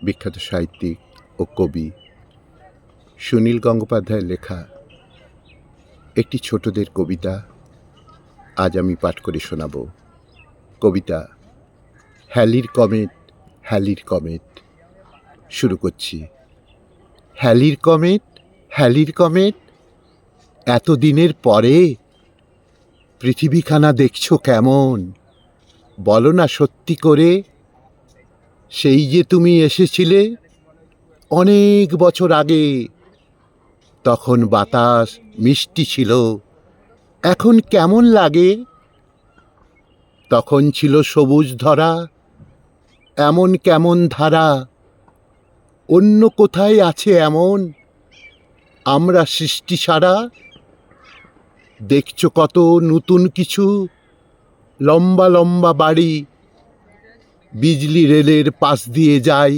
বিখ্যাত সাহিত্যিক ও কবি সুনীল গঙ্গোপাধ্যায়ের লেখা একটি ছোটদের কবিতা আজ আমি পাঠ করে শোনাব। কবিতা হ্যালির কমেট, হ্যালির কমেট। শুরু করছি। হ্যালির কমেট, হ্যালির কমেট, এতদিনের পরে পৃথিবীখানা দেখছো কেমন? বলো না সত্যি করে, সেই যে তুমি এসেছিলে অনেক বছর আগে, তখন বাতাস মিষ্টি ছিল, এখন কেমন লাগে? তখন ছিল সবুজ ধরা, এমন কেমন ধারা, অন্য কোথায় আছে এমন? আমরা সৃষ্টি সারা। দেখছো কত নতুন কিছু, লম্বা লম্বা বাড়ি, বিজলি রেলের পাশ দিয়ে যায়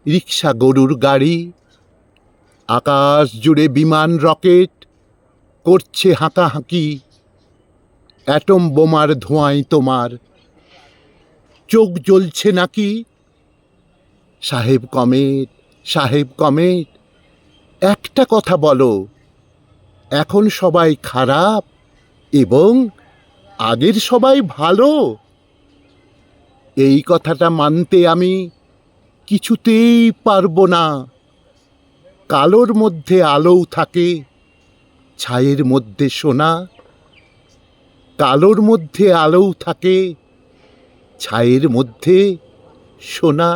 রিক্সা গরুর গাড়ি, আকাশ জুড়ে বিমান রকেট করছে হাঁকাহাঁকি, অ্যাটম বোমার ধোঁয়ায় তোমার চোখ জ্বলছে নাকি? সাহেব কমেট, সাহেব কমেট, একটা কথা বলো, এখন সবাই খারাপ এবং আগের সবাই ভালো? এই কথাটা মানতে আমি কিছুতেই পারবো না। কালোর মধ্যে আলোও থাকে, ছায়ের মধ্যে সোনা। কালোর মধ্যে আলোও থাকে, ছায়ের মধ্যে সোনা।